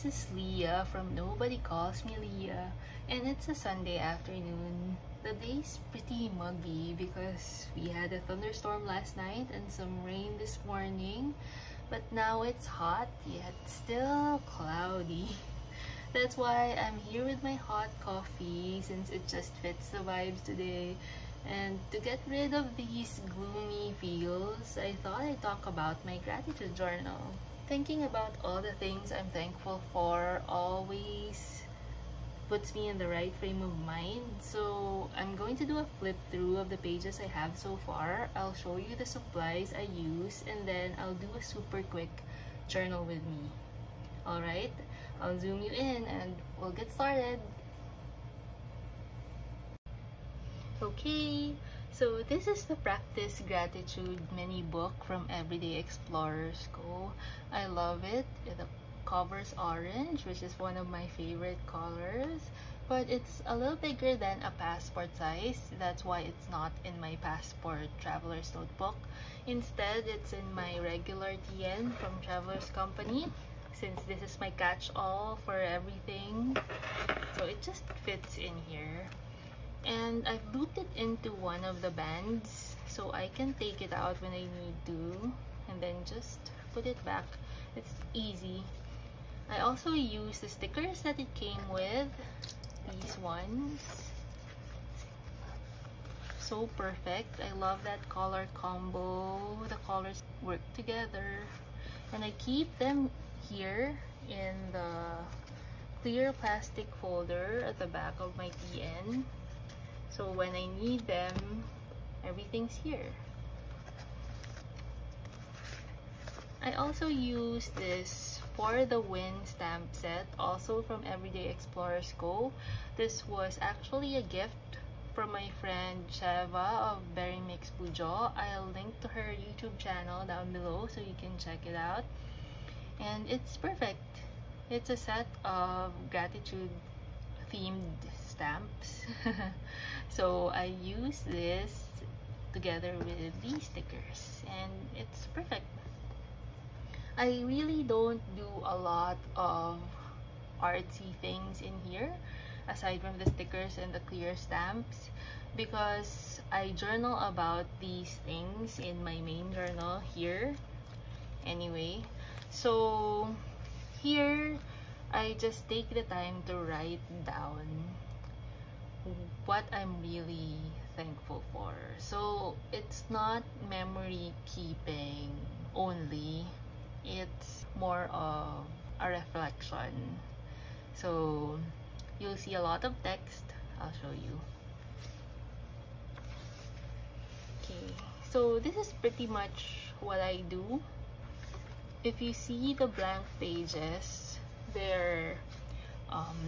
this is Leah from Nobody Calls Me Leah, and it's a Sunday afternoon. The day's pretty muggy because we had a thunderstorm last night and some rain this morning, but now it's hot yet still cloudy. That's why I'm here with my hot coffee since it just fits the vibes today. And to get rid of these gloomy feels, I thought I'd talk about my gratitude journal. Thinking about all the things I'm thankful for always puts me in the right frame of mind. So I'm going to do a flip through of the pages I have so far. I'll show you the supplies I use and then I'll do a super quick journal with me. Alright, I'll zoom you in and we'll get started. Okay, so this is the Practice Gratitude mini book from Everyday Explorers Co. I love it. The cover's orange, which is one of my favorite colors, but it's a little bigger than a passport size. That's why it's not in my passport traveler's notebook. Instead, it's in my regular TN from Traveler's Company, since this is my catch-all for everything. So it just fits in here. And I've looped it into one of the bands so I can take it out when I need to and then just put it back. It's easy. I also use the stickers that it came with, these ones. So perfect. I love that color combo. The colors work together. And I keep them here in the clear plastic folder at the back of my TN. So when I need them, everything's here. I also use this For the Win stamp set, also from Everyday Explorers Co. This was actually a gift from my friend Sheva of Berry Mix Bujo. I'll link to her YouTube channel down below so you can check it out. And it's perfect. It's a set of gratitude themed stamps. So I use this together with these stickers and it's perfect. I really don't do a lot of artsy things in here aside from the stickers and the clear stamps because I journal about these things in my main journal here anyway. So here I just take the time to write down what I'm really thankful for. So it's not memory keeping only, it's more of a reflection. So you'll see a lot of text. I'll show you. Okay, so this is pretty much what I do. If you see the blank pages, they're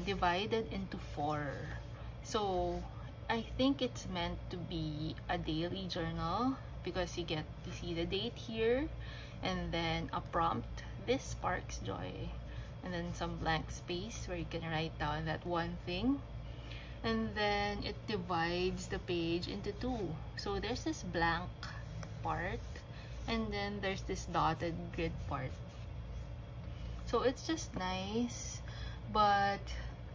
divided into 4. So I think it's meant to be a daily journal because you get to see the date here and then a prompt, this sparks joy, and then some blank space where you can write down that one thing, and then it divides the page into 2. So there's this blank part and then there's this dotted grid part. So it's just nice, but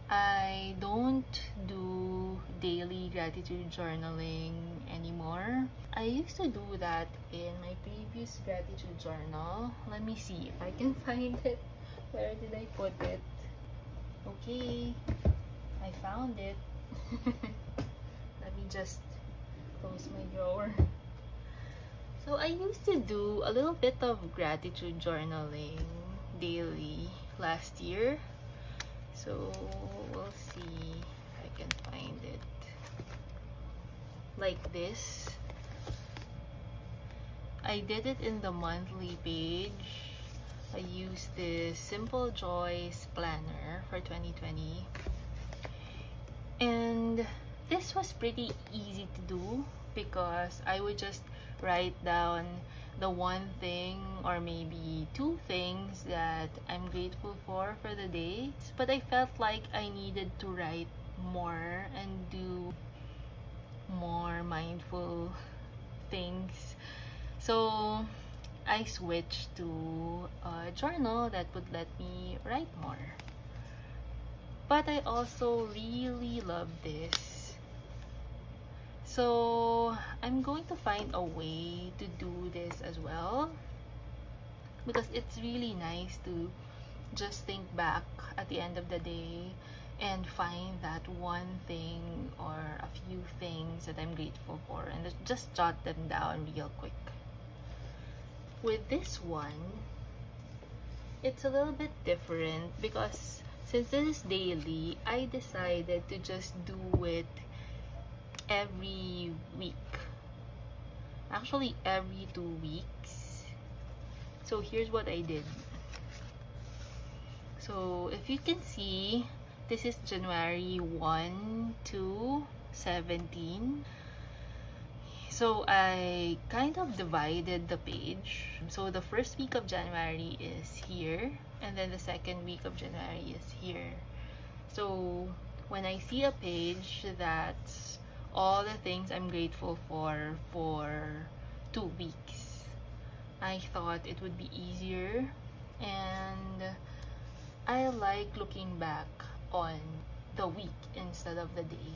I don't do daily gratitude journaling anymore. I used to do that in my previous gratitude journal. Let me see if I can find it. Where did I put it? Okay, I found it. Let me just close my drawer. So I used to do a little bit of gratitude journaling daily last year. So we'll see if I can find it. Like this. I did it in the monthly page. I used this Simple Joys planner for 2020. And this was pretty easy to do because I would just write down the one thing or maybe 2 things that I'm grateful for the day. But I felt like I needed to write more and do more mindful things. So I switched to a journal that would let me write more. but I also really love this. So I'm going to find a way to do this as well, because it's really nice to just think back at the end of the day and find that one thing or a few things that I'm grateful for and just jot them down real quick. With this one, it's a little bit different because since this is daily, I decided to just do it every week. Actually, every 2 weeks. So here's what I did. So if you can see, this is January 1 to 17. So I kind of divided the page. So the first week of January is here, and then the second week of January is here. So when I see a page that's all the things I'm grateful for 2 weeks, I thought it would be easier, and I like looking back on the week instead of the day.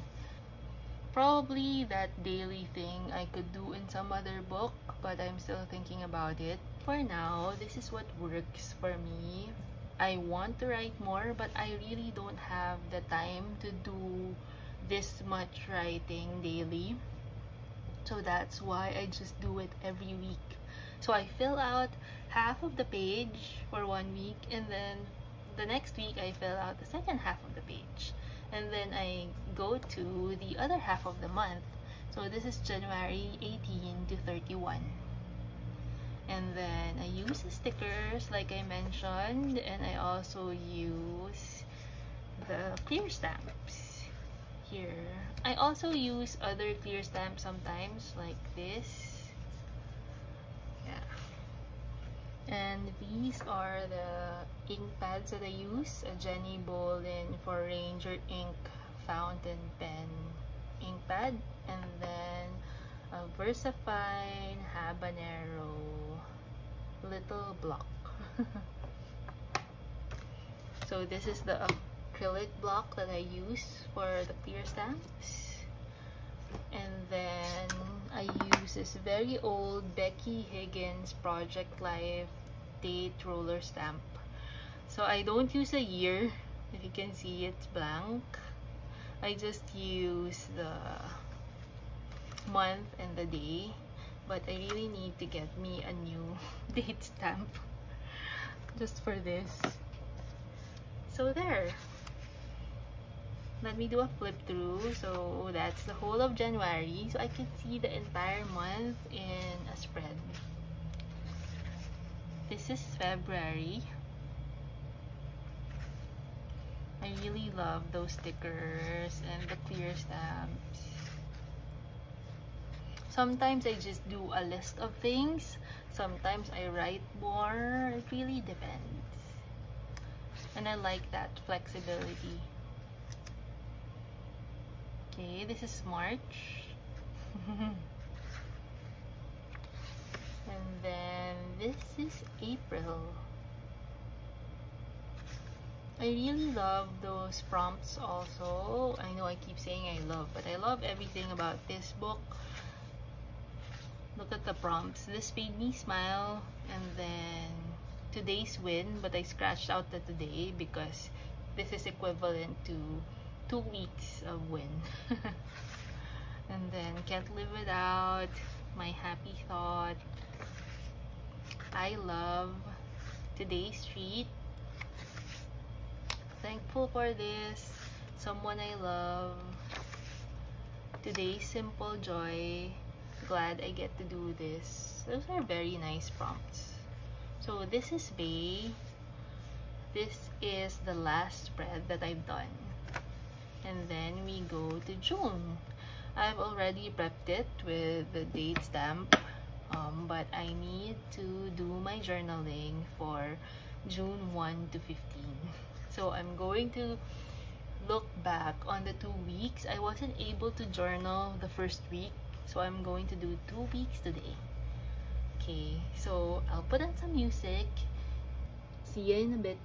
Probably that daily thing I could do in some other book, but I'm still thinking about it. For now, this is what works for me. I want to write more, but I really don't have the time to do this much writing daily. So that's why I just do it every week. So I fill out half of the page for 1 week, and then the next week I fill out the second half of the page. And then I go to the other half of the month. So this is January 18 to 31. And then I use the stickers like I mentioned, and I also use the clear stamps here. I also use other clear stamps sometimes, like this. Yeah. And these are the ink pads that I use, a Jenny Bolin for Ranger ink fountain pen ink pad, and then a VersaFine Habanero little block. So this is the acrylic block that I use for the clear stamps. And then I use this very old Becky Higgins Project Life date roller stamp. So I don't use a year. If you can see, it's blank. I just use the month and the day, but I really need to get me a new date stamp just for this. So there. Let me do a flip through. So that's the whole of January, so I can see the entire month in a spread. This is February. I really love those stickers and the clear stamps. Sometimes I just do a list of things. Sometimes I write more. It really depends. And I like that flexibility. Okay, this is March. And then this is April. I really love those prompts also. I know I keep saying I love, but I love everything about this book. Look at the prompts. This made me smile, and then today's win, but I scratched out the today because this is equivalent to 2 weeks of win. And then can't live without, my happy thought, I love, today's treat, thankful for this, someone I love, today's simple joy, glad I get to do this. Those are very nice prompts. So this is May. This is the last spread that I've done. And then we go to June. I've already prepped it with the date stamp, but I need to do my journaling for June 1 to 15. So I'm going to look back on the 2 weeks. I wasn't able to journal the first week, so I'm going to do 2 weeks today. Okay, so I'll put on some music. See you in a bit.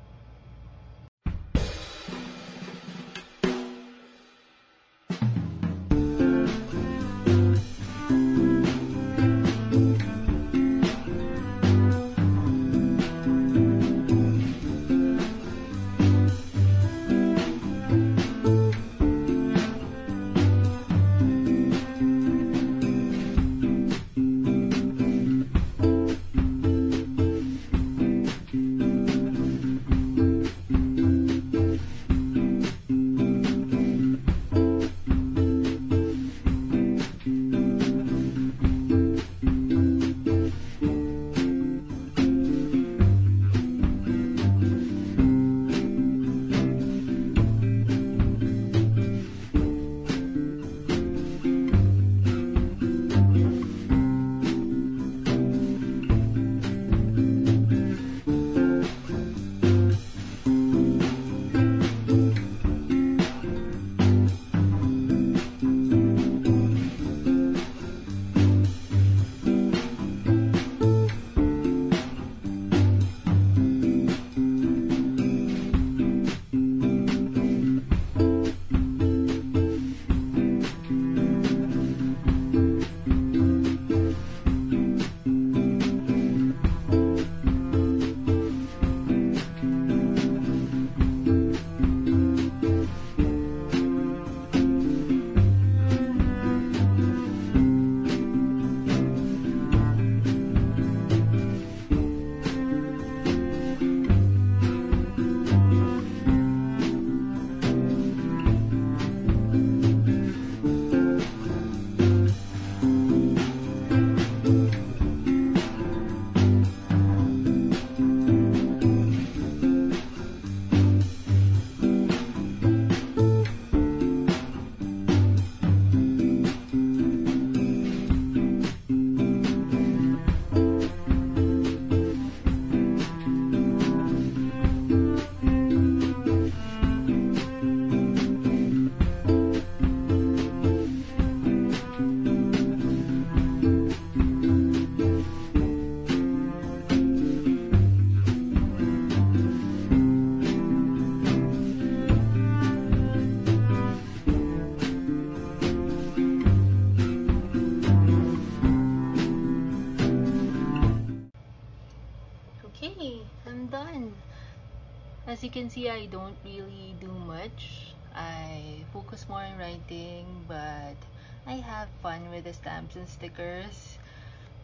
you can see, I don't really do much. I focus more on writing, but I have fun with the stamps and stickers.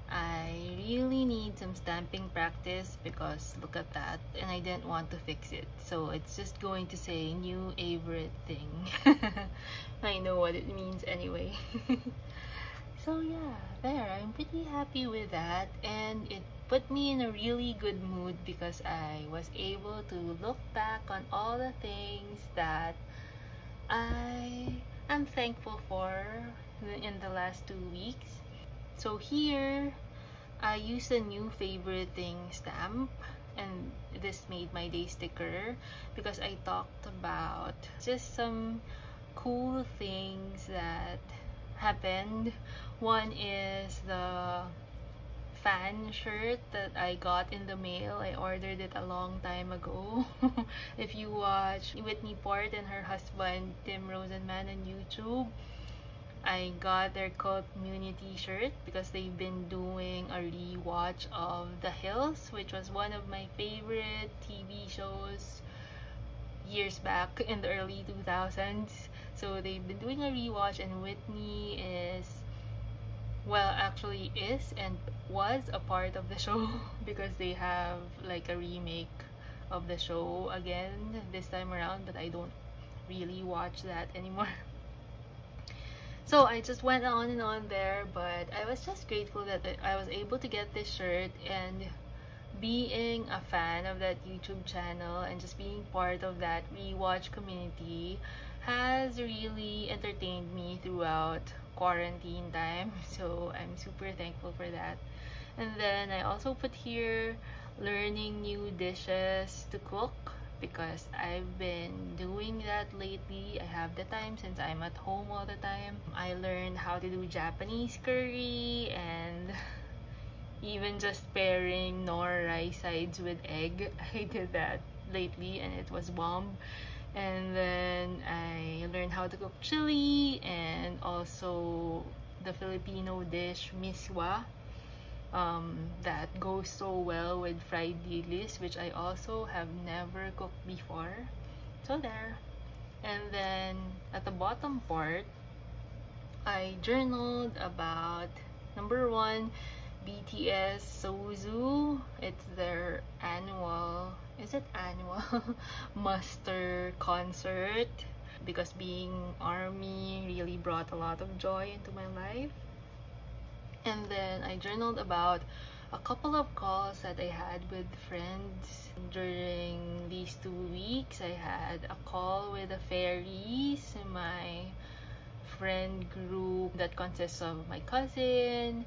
I really need some stamping practice because look at that, and I didn't want to fix it, so it's just going to say new favorite thing. I know what it means anyway. So yeah, there, I'm pretty happy with that, and it put me in a really good mood because I was able to look back on all the things that I am thankful for in the last 2 weeks. So here, I used a new favorite thing stamp, and this made my day sticker because I talked about just some cool things that happened. One is the fan shirt that I got in the mail. I ordered it a long time ago. If you watch Whitney Port and her husband Tim Rosenman on YouTube, I got their cult community shirt because they've been doing a rewatch of The Hills, which was one of my favorite TV shows years back in the early 2000s. So they've been doing a rewatch, and Whitney is, well, actually is and was a part of the show because they have like a remake of the show again this time around, but I don't really watch that anymore. So I just went on and on there, but I was just grateful that I was able to get this shirt, and being a fan of that YouTube channel and just being part of that rewatch community has really entertained me throughout quarantine time. So I'm super thankful for that. And then I also put here learning new dishes to cook because I've been doing that lately. I have the time since I'm at home all the time. I learned how to do Japanese curry and even just pairing nor rice sides with egg. I did that lately and it was bomb. And then I learned how to cook chili and also the Filipino dish miswa. That goes so well with fried dilis, which I also have never cooked before. So there. And then at the bottom part, I journaled about number 1, BTS Soju. It's their annual, is it annual? Muster concert, because being ARMY really brought a lot of joy into my life. And then I journaled about a couple of calls that I had with friends during these 2 weeks. I had a call with the fairies, my friend group that consists of my cousin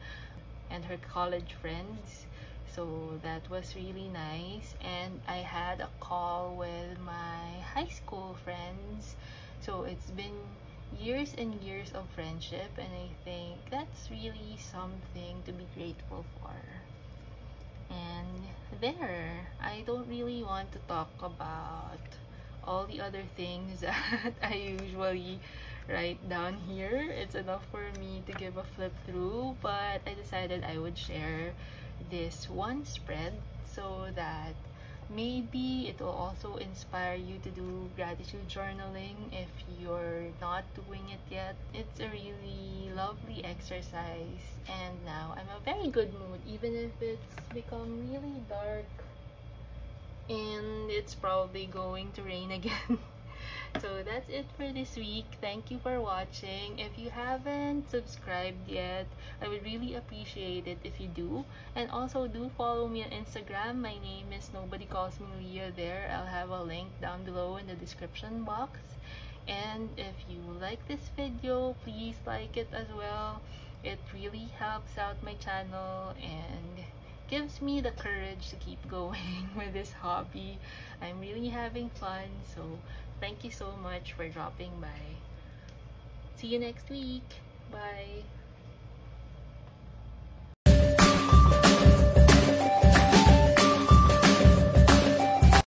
and her college friends. So that was really nice. And I had a call with my high school friends. So it's been years and years of friendship, and I think that's really something to be grateful for. And there, I don't really want to talk about all the other things that I usually write down here. It's enough for me to give a flip through, but I decided I would share this one spread so that maybe it will also inspire you to do gratitude journaling if you're not doing it yet. It's a really lovely exercise, and now I'm in a very good mood even if it's become really dark and it's probably going to rain again. So that's it for this week. Thank you for watching. If you haven't subscribed yet, I would really appreciate it if you do. And also do follow me on Instagram. My name is Nobody Calls Me Leah there. I'll have a link down below in the description box. And if you like this video, please like it as well. It really helps out my channel and gives me the courage to keep going with this hobby. I'm really having fun, so thank you so much for dropping by. See you next week. Bye.